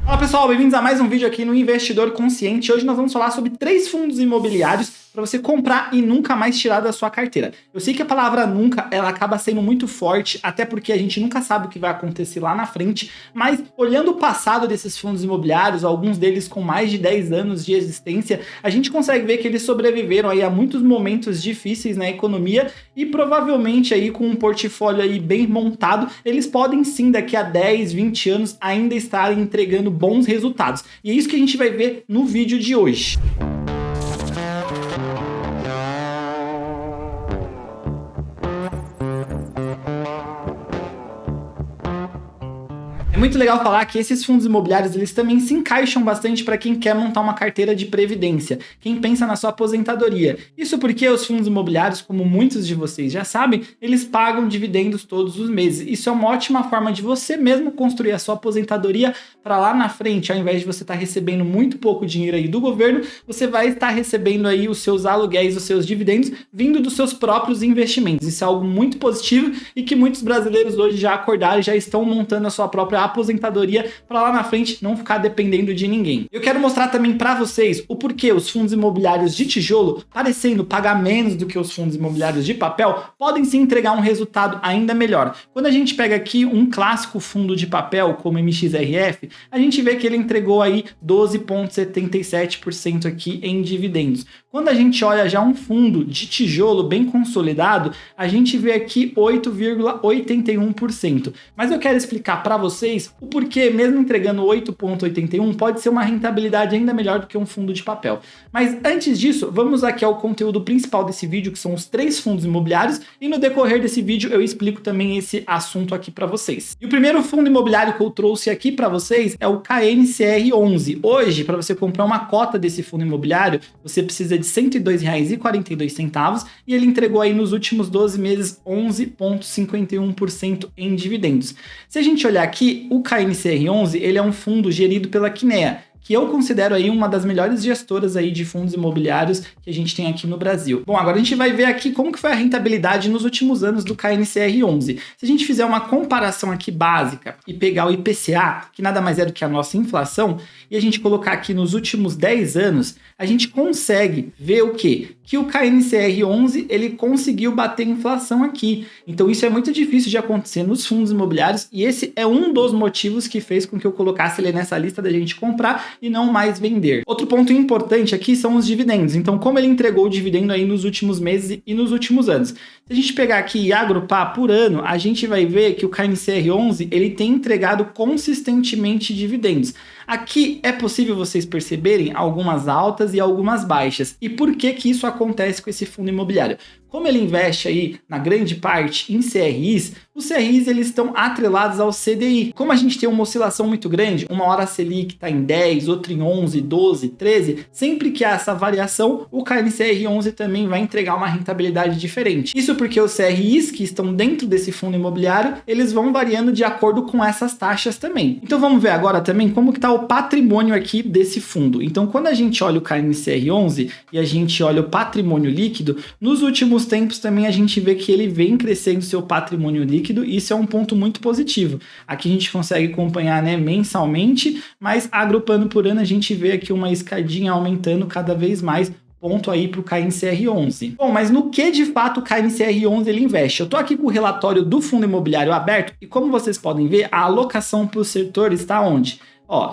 Fala pessoal, bem-vindos a mais um vídeo aqui no Investidor Consciente. Hoje nós vamos falar sobre 3 fundos imobiliários para você comprar e nunca mais tirar da sua carteira. Eu sei que a palavra nunca, ela acaba sendo muito forte, até porque a gente nunca sabe o que vai acontecer lá na frente, mas olhando o passado desses fundos imobiliários, alguns deles com mais de 10 anos de existência, a gente consegue ver que eles sobreviveram aí a muitos momentos difíceis na economia e provavelmente aí com um portfólio aí bem montado, eles podem sim daqui a 10, 20 anos ainda estarem entregando bons resultados. E é isso que a gente vai ver no vídeo de hoje. É muito legal falar que esses fundos imobiliários eles também se encaixam bastante para quem quer montar uma carteira de previdência, quem pensa na sua aposentadoria. Isso porque os fundos imobiliários, como muitos de vocês já sabem, eles pagam dividendos todos os meses. Isso é uma ótima forma de você mesmo construir a sua aposentadoria para lá na frente, ao invés de você estar recebendo muito pouco dinheiro aí do governo, você vai estar recebendo aí os seus aluguéis, os seus dividendos vindo dos seus próprios investimentos. Isso é algo muito positivo e que muitos brasileiros hoje já acordaram e já estão montando a sua própria aposentadoria para lá na frente não ficar dependendo de ninguém. Eu quero mostrar também para vocês o porquê os fundos imobiliários de tijolo, parecendo pagar menos do que os fundos imobiliários de papel, podem sim entregar um resultado ainda melhor. Quando a gente pega aqui um clássico fundo de papel como MXRF, a gente vê que ele entregou aí 12,77% aqui em dividendos. Quando a gente olha já um fundo de tijolo bem consolidado, a gente vê aqui 8,81%. Mas eu quero explicar para vocês o porquê, mesmo entregando 8,81, pode ser uma rentabilidade ainda melhor do que um fundo de papel. Mas antes disso, vamos aqui ao conteúdo principal desse vídeo, que são os 3 fundos imobiliários, e no decorrer desse vídeo eu explico também esse assunto aqui para vocês. E o primeiro fundo imobiliário que eu trouxe aqui para vocês é o KNCR11. Hoje, para você comprar uma cota desse fundo imobiliário, você precisa de R$ 102,42 e ele entregou aí nos últimos 12 meses 11,51% em dividendos. Se a gente olhar aqui, o KNCR11 ele é um fundo gerido pela Kinea, que eu considero aí uma das melhores gestoras aí de fundos imobiliários que a gente tem aqui no Brasil. Bom, agora a gente vai ver aqui como que foi a rentabilidade nos últimos anos do KNCR11. Se a gente fizer uma comparação aqui básica e pegar o IPCA, que nada mais é do que a nossa inflação, e a gente colocar aqui nos últimos 10 anos, a gente consegue ver o quê? Que o KNCR11 ele conseguiu bater a inflação aqui. Então isso é muito difícil de acontecer nos fundos imobiliários e esse é um dos motivos que fez com que eu colocasse ele nessa lista da gente comprar e não mais vender. Outro ponto importante aqui são os dividendos. Então, como ele entregou o dividendo aí nos últimos meses e nos últimos anos. Se a gente pegar aqui e agrupar por ano, a gente vai ver que o KNCR11 ele tem entregado consistentemente dividendos. Aqui é possível vocês perceberem algumas altas e algumas baixas. E por que que isso acontece com esse fundo imobiliário? Como ele investe aí, na grande parte, em CRIs, os CRIs eles estão atrelados ao CDI. Como a gente tem uma oscilação muito grande, uma hora a Selic está em 10, outra em 11, 12, 13, sempre que há essa variação, o KNCR11 também vai entregar uma rentabilidade diferente. Isso porque os CRIs que estão dentro desse fundo imobiliário, eles vão variando de acordo com essas taxas também. Então vamos ver agora também como que está o patrimônio aqui desse fundo. Então quando a gente olha o KNCR11 e a gente olha o patrimônio líquido, nos últimos tempos também a gente vê que ele vem crescendo seu patrimônio líquido e isso é um ponto muito positivo. Aqui a gente consegue acompanhar, né, mensalmente, mas agrupando por ano a gente vê aqui uma escadinha aumentando cada vez mais. Ponto aí para o KNCR11. Bom, mas no que de fato o KNCR11 ele investe? Eu estou aqui com o relatório do fundo imobiliário aberto e como vocês podem ver, a alocação para o setor está onde?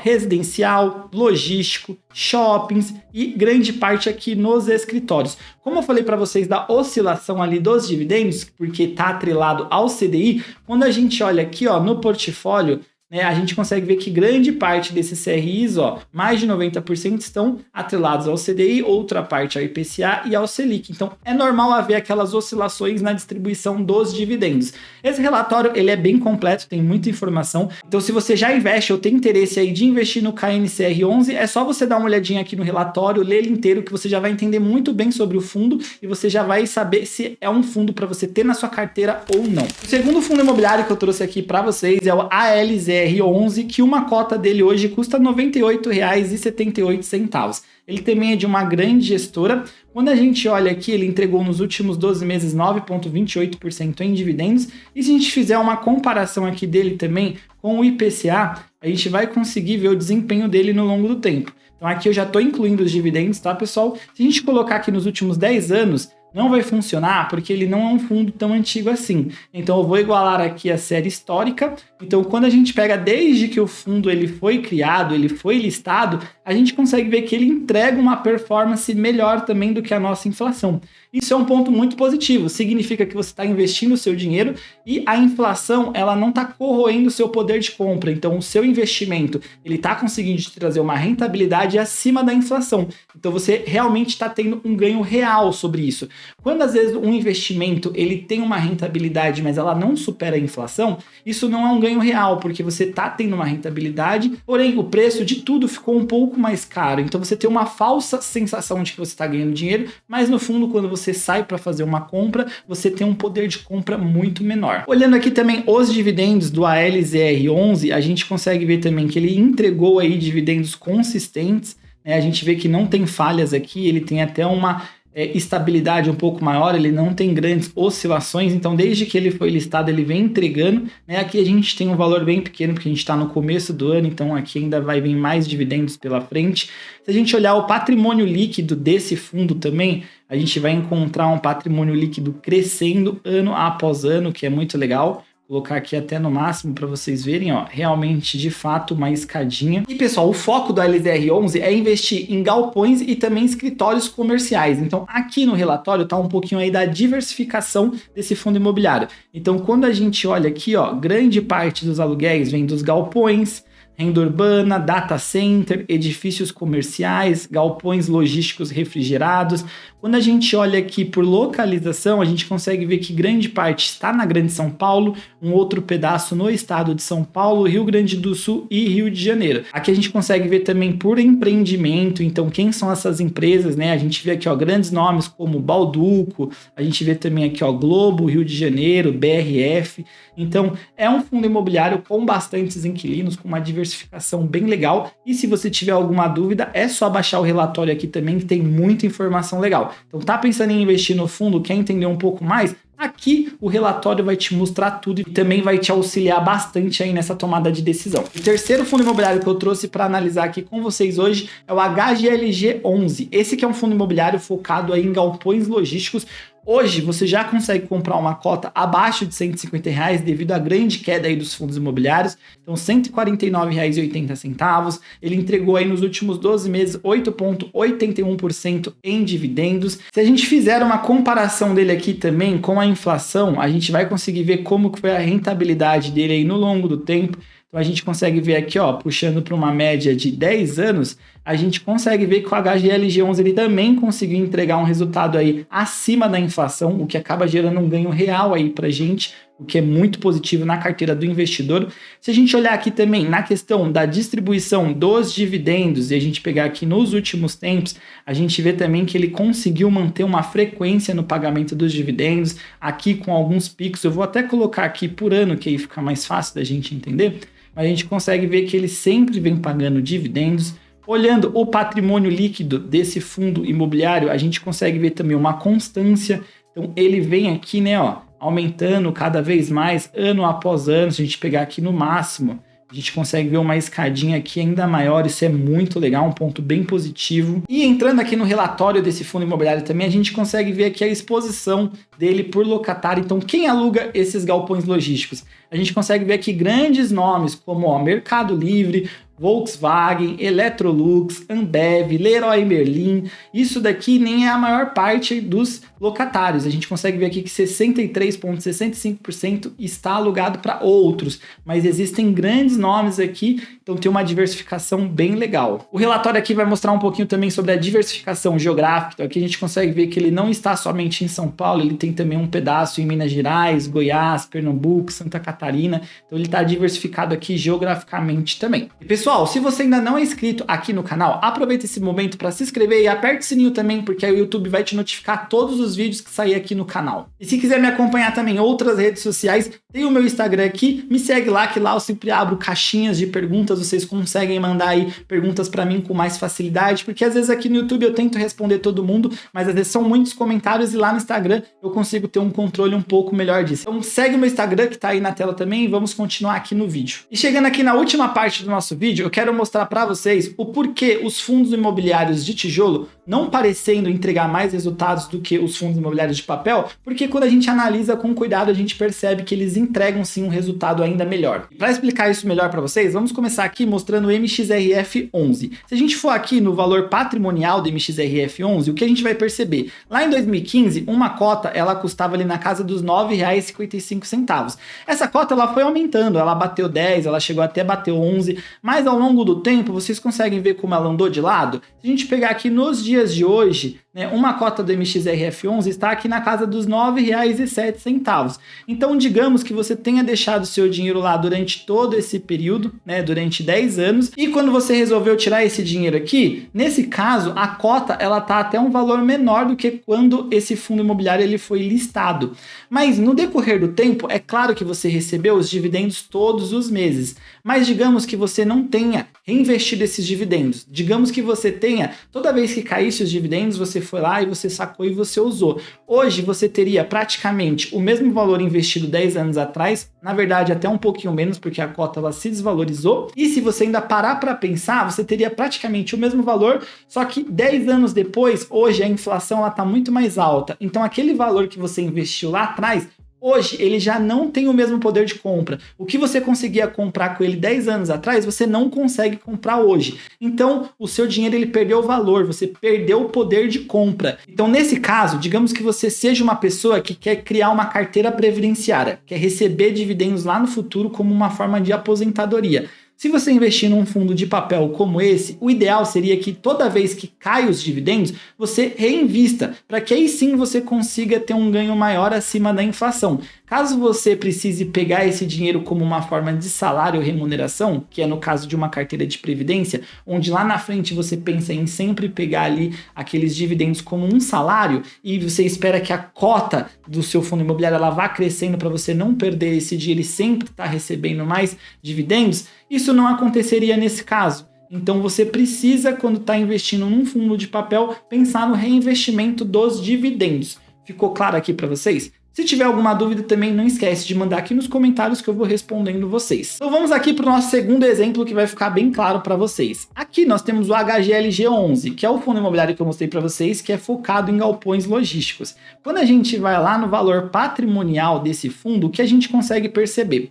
Residencial, logístico, shoppings e grande parte aqui nos escritórios. Como eu falei para vocês da oscilação ali dos dividendos, porque está atrelado ao CDI, quando a gente olha aqui no portfólio, né, a gente consegue ver que grande parte desses CRIs, mais de 90% estão atrelados ao CDI, outra parte ao IPCA e ao Selic. Então, é normal haver aquelas oscilações na distribuição dos dividendos. Esse relatório, ele é bem completo, tem muita informação. Então, se você já investe ou tem interesse aí de investir no KNCR11, é só você dar uma olhadinha aqui no relatório, ler ele inteiro, que você já vai entender muito bem sobre o fundo e você já vai saber se é um fundo para você ter na sua carteira ou não. O segundo fundo imobiliário que eu trouxe aqui para vocês é o ALZR LZR11, que uma cota dele hoje custa R$ 98,78. Ele também é de uma grande gestora. Quando a gente olha aqui, ele entregou nos últimos 12 meses 9,28% em dividendos. E se a gente fizer uma comparação aqui dele também com o IPCA, a gente vai conseguir ver o desempenho dele no longo do tempo. Então aqui eu já estou incluindo os dividendos, tá, pessoal? Se a gente colocar aqui nos últimos 10 anos, não vai funcionar porque ele não é um fundo tão antigo assim. Então eu vou igualar aqui a série histórica. Então quando a gente pega desde que o fundo ele foi criado, ele foi listado, a gente consegue ver que ele entrega uma performance melhor também do que a nossa inflação. Isso é um ponto muito positivo, significa que você está investindo o seu dinheiro e a inflação ela não está corroendo o seu poder de compra. Então o seu investimento ele está conseguindo te trazer uma rentabilidade acima da inflação. Então você realmente está tendo um ganho real sobre isso. Quando às vezes um investimento ele tem uma rentabilidade, mas ela não supera a inflação, isso não é um ganho real, porque você está tendo uma rentabilidade, porém o preço de tudo ficou um pouco mais caro. Então você tem uma falsa sensação de que você está ganhando dinheiro, mas no fundo quando você sai para fazer uma compra, você tem um poder de compra muito menor. Olhando aqui também os dividendos do ALZR11, a gente consegue ver também que ele entregou aí dividendos consistentes, né? A gente vê que não tem falhas aqui, ele tem até uma estabilidade um pouco maior, ele não tem grandes oscilações, então desde que ele foi listado ele vem entregando, né? Aqui a gente tem um valor bem pequeno porque a gente está no começo do ano, então aqui ainda vai vir mais dividendos pela frente. Se a gente olhar o patrimônio líquido desse fundo também, a gente vai encontrar um patrimônio líquido crescendo ano após ano, que é muito legal. Vou colocar aqui até no máximo para vocês verem, ó, realmente, de fato, uma escadinha. E, pessoal, o foco do LZR11 é investir em galpões e também escritórios comerciais. Então, aqui no relatório tá um pouquinho aí da diversificação desse fundo imobiliário. Então, quando a gente olha aqui, ó, grande parte dos aluguéis vem dos galpões, renda urbana, data center, edifícios comerciais, galpões logísticos refrigerados. Quando a gente olha aqui por localização, a gente consegue ver que grande parte está na Grande São Paulo, um outro pedaço no estado de São Paulo, Rio Grande do Sul e Rio de Janeiro. Aqui a gente consegue ver também por empreendimento, então quem são essas empresas, né? A gente vê aqui, ó, grandes nomes como Balduco, a gente vê também aqui, ó, Globo, Rio de Janeiro, BRF. Então é um fundo imobiliário com bastantes inquilinos, com uma diversificação bem legal. E se você tiver alguma dúvida, é só baixar o relatório aqui também, que tem muita informação legal. Então tá pensando em investir no fundo, quer entender um pouco mais? Aqui o relatório vai te mostrar tudo e também vai te auxiliar bastante aí nessa tomada de decisão. O terceiro fundo imobiliário que eu trouxe para analisar aqui com vocês hoje é o HGLG11. Esse que é um fundo imobiliário focado aí em galpões logísticos. Hoje você já consegue comprar uma cota abaixo de R$150 devido à grande queda aí dos fundos imobiliários. Então R$ 149,80. Ele entregou aí nos últimos 12 meses 8,81% em dividendos. Se a gente fizer uma comparação dele aqui também com a inflação, a gente vai conseguir ver como que foi a rentabilidade dele aí no longo do tempo. Então a gente consegue ver aqui, ó, puxando para uma média de 10 anos, a gente consegue ver que o HGLG11 ele também conseguiu entregar um resultado aí acima da inflação, o que acaba gerando um ganho real aí para a gente, o que é muito positivo na carteira do investidor. Se a gente olhar aqui também na questão da distribuição dos dividendos e a gente pegar aqui nos últimos tempos, a gente vê também que ele conseguiu manter uma frequência no pagamento dos dividendos, aqui com alguns picos. Eu vou até colocar aqui por ano, que aí fica mais fácil da gente entender, mas a gente consegue ver que ele sempre vem pagando dividendos. Olhando o patrimônio líquido desse fundo imobiliário, a gente consegue ver também uma constância. Então ele vem aqui, né, ó, aumentando cada vez mais ano após ano. Se a gente pegar aqui no máximo, a gente consegue ver uma escadinha aqui ainda maior, isso é muito legal, um ponto bem positivo. E entrando aqui no relatório desse fundo imobiliário também, a gente consegue ver aqui a exposição dele por locatário. Então, quem aluga esses galpões logísticos? A gente consegue ver aqui grandes nomes como, ó, Mercado Livre, Volkswagen, Electrolux, Ambev, Leroy Merlin. Isso daqui nem é a maior parte dos locatários. A gente consegue ver aqui que 63,65% está alugado para outros, mas existem grandes nomes aqui, então tem uma diversificação bem legal. O relatório aqui vai mostrar um pouquinho também sobre a diversificação geográfica. Então aqui a gente consegue ver que ele não está somente em São Paulo, ele tem também um pedaço em Minas Gerais, Goiás, Pernambuco, Santa Catarina. Então ele está diversificado aqui geograficamente também. E, pessoal, Pessoal, se você ainda não é inscrito aqui no canal, aproveita esse momento para se inscrever e aperte o sininho também, porque aí o YouTube vai te notificar todos os vídeos que sair aqui no canal. E se quiser me acompanhar também em outras redes sociais, tem o meu Instagram aqui, me segue lá, que lá eu sempre abro caixinhas de perguntas, vocês conseguem mandar aí perguntas para mim com mais facilidade, porque às vezes aqui no YouTube eu tento responder todo mundo, mas às vezes são muitos comentários e lá no Instagram eu consigo ter um controle um pouco melhor disso. Então segue o meu Instagram que tá aí na tela também e vamos continuar aqui no vídeo. E chegando aqui na última parte do nosso vídeo, eu quero mostrar para vocês o porquê os fundos imobiliários de tijolo não parecendo entregar mais resultados do que os fundos imobiliários de papel, porque quando a gente analisa com cuidado, a gente percebe que eles entregam sim um resultado ainda melhor. Para explicar isso melhor para vocês, vamos começar aqui mostrando o MXRF11. Se a gente for aqui no valor patrimonial do MXRF11, o que a gente vai perceber? Lá em 2015, uma cota ela custava ali na casa dos R$ 9,55. Essa cota ela foi aumentando, ela bateu 10, ela chegou até bater 11, mas ao longo do tempo vocês conseguem ver como ela andou de lado? Se a gente pegar aqui nos dias de hoje, uma cota do MXRF11 está aqui na casa dos R$ 9,07. Então, digamos que você tenha deixado o seu dinheiro lá durante todo esse período, durante 10 anos, e quando você resolveu tirar esse dinheiro aqui, nesse caso, a cota ela tá até um valor menor do que quando esse fundo imobiliário ele foi listado. Mas no decorrer do tempo, é claro que você recebeu os dividendos todos os meses, mas digamos que você não tenha reinvestido esses dividendos. Digamos que você tenha, toda vez que caísse os dividendos, você foi lá e você sacou e você usou. Hoje você teria praticamente o mesmo valor investido 10 anos atrás, na verdade até um pouquinho menos, porque a cota ela se desvalorizou, e se você ainda parar para pensar, você teria praticamente o mesmo valor, só que 10 anos depois, hoje a inflação está muito mais alta, então aquele valor que você investiu lá atrás, hoje ele já não tem o mesmo poder de compra. O que você conseguia comprar com ele 10 anos atrás, você não consegue comprar hoje. Então, o seu dinheiro ele perdeu o valor, você perdeu o poder de compra. Então, nesse caso, digamos que você seja uma pessoa que quer criar uma carteira previdenciária, quer receber dividendos lá no futuro como uma forma de aposentadoria. Se você investir num fundo de papel como esse, o ideal seria que toda vez que cai os dividendos, você reinvista, para que aí sim você consiga ter um ganho maior acima da inflação. Caso você precise pegar esse dinheiro como uma forma de salário ou remuneração, que é no caso de uma carteira de previdência, onde lá na frente você pensa em sempre pegar ali aqueles dividendos como um salário e você espera que a cota do seu fundo imobiliário ela vá crescendo para você não perder esse dinheiro e sempre estar recebendo mais dividendos, isso não aconteceria nesse caso. Então você precisa, quando está investindo num fundo de papel, pensar no reinvestimento dos dividendos. Ficou claro aqui para vocês? Se tiver alguma dúvida também não esquece de mandar aqui nos comentários que eu vou respondendo vocês. Então vamos aqui para o nosso segundo exemplo que vai ficar bem claro para vocês. Aqui nós temos o HGLG11, que é o fundo imobiliário que eu mostrei para vocês, que é focado em galpões logísticos. Quando a gente vai lá no valor patrimonial desse fundo, o que a gente consegue perceber?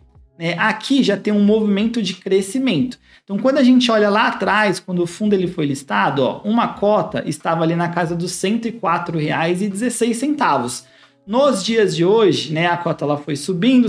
Aqui já tem um movimento de crescimento. Então, quando a gente olha lá atrás, quando o fundo ele foi listado, uma cota estava ali na casa dos R$ 104,16. Nos dias de hoje, a cota ela foi subindo.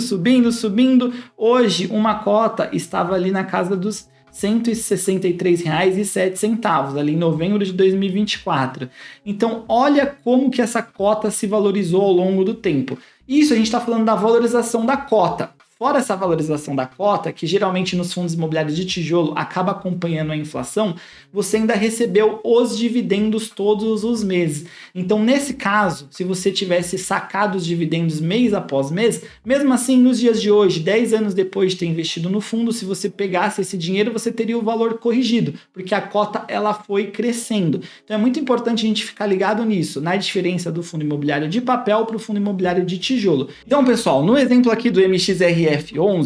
Hoje, uma cota estava ali na casa dos R$ 163,07, ali em novembro de 2024. Então, olha como que essa cota se valorizou ao longo do tempo. Isso a gente está falando da valorização da cota. Fora essa valorização da cota, que geralmente nos fundos imobiliários de tijolo acaba acompanhando a inflação, você ainda recebeu os dividendos todos os meses. Então, nesse caso, se você tivesse sacado os dividendos mês após mês, mesmo assim, nos dias de hoje, 10 anos depois de ter investido no fundo, se você pegasse esse dinheiro, você teria o valor corrigido, porque a cota ela foi crescendo. Então, é muito importante a gente ficar ligado nisso, na diferença do fundo imobiliário de papel para o fundo imobiliário de tijolo. Então, pessoal, no exemplo aqui do MXRF11,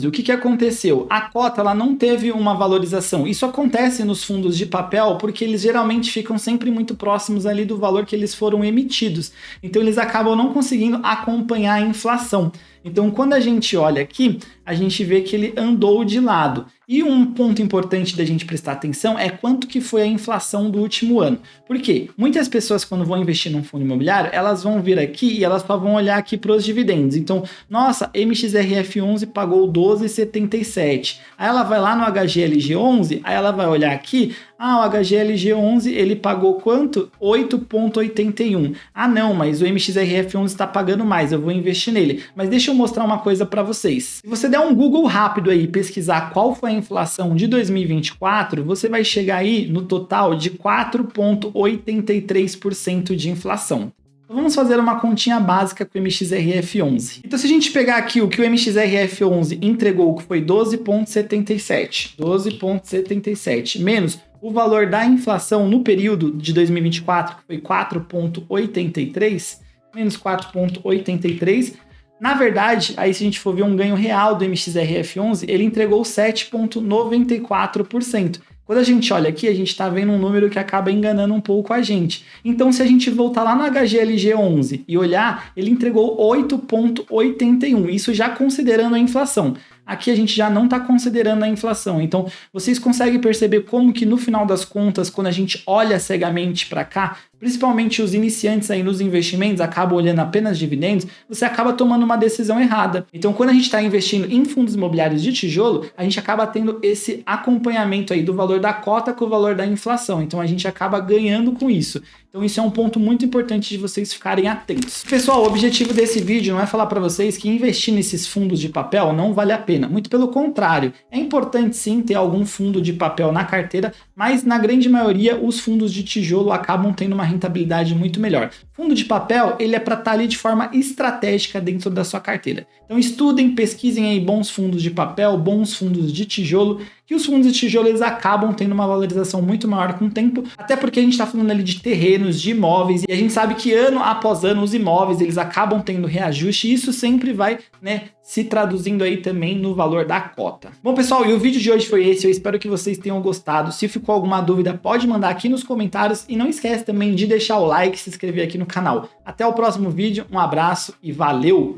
o que aconteceu? A cota ela não teve uma valorização. Isso acontece nos fundos de papel porque eles geralmente ficam sempre muito próximos ali do valor que eles foram emitidos. Então eles acabam não conseguindo acompanhar a inflação. Então quando a gente olha aqui, a gente vê que ele andou de lado. E um ponto importante da gente prestar atenção é quanto que foi a inflação do último ano. Por quê? Muitas pessoas quando vão investir num fundo imobiliário, elas vão vir aqui e elas só vão olhar aqui para os dividendos. Então, nossa, MXRF11 pagou 12,77. Aí ela vai lá no HGLG11, aí ela vai olhar aqui, Ah, o HGLG11 ele pagou quanto? 8,81. Ah não, mas o MXRF11 está pagando mais, eu vou investir nele. Mas deixa eu mostrar uma coisa para vocês. Se você der um Google rápido aí e pesquisar qual foi a inflação de 2024, você vai chegar aí no total de 4,83% de inflação. Então vamos fazer uma continha básica com o MXRF11. Então se a gente pegar aqui o que o MXRF11 entregou, que foi 12,77, menos o valor da inflação no período de 2024, que foi 4,83, menos 4,83, na verdade, aí se a gente for ver um ganho real do MXRF11, ele entregou 7,94%. Quando a gente olha aqui, a gente está vendo um número que acaba enganando um pouco a gente. Então, se a gente voltar lá no HGLG11 e olhar, ele entregou 8,81, isso já considerando a inflação. Aqui a gente já não está considerando a inflação. Então, vocês conseguem perceber como que no final das contas, quando a gente olha cegamente para cá, principalmente os iniciantes aí nos investimentos acabam olhando apenas dividendos, você acaba tomando uma decisão errada. Então, quando a gente está investindo em fundos imobiliários de tijolo, a gente acaba tendo esse acompanhamento aí do valor da cota com o valor da inflação. Então, a gente acaba ganhando com isso. Então isso é um ponto muito importante de vocês ficarem atentos. Pessoal, o objetivo desse vídeo não é falar para vocês que investir nesses fundos de papel não vale a pena. Muito pelo contrário, é importante sim ter algum fundo de papel na carteira, mas na grande maioria os fundos de tijolo acabam tendo uma rentabilidade muito melhor. Fundo de papel, ele é para estar ali de forma estratégica dentro da sua carteira. Então estudem, pesquisem aí bons fundos de papel, bons fundos de tijolo, que os fundos de tijolo eles acabam tendo uma valorização muito maior com o tempo, até porque a gente está falando ali de terrenos, de imóveis, e a gente sabe que ano após ano os imóveis eles acabam tendo reajuste, e isso sempre vai, se traduzindo aí também no valor da cota. Bom, pessoal, e o vídeo de hoje foi esse, eu espero que vocês tenham gostado. Se ficou alguma dúvida, pode mandar aqui nos comentários, e não esquece também de deixar o like e se inscrever aqui no canal. Até o próximo vídeo, um abraço e valeu!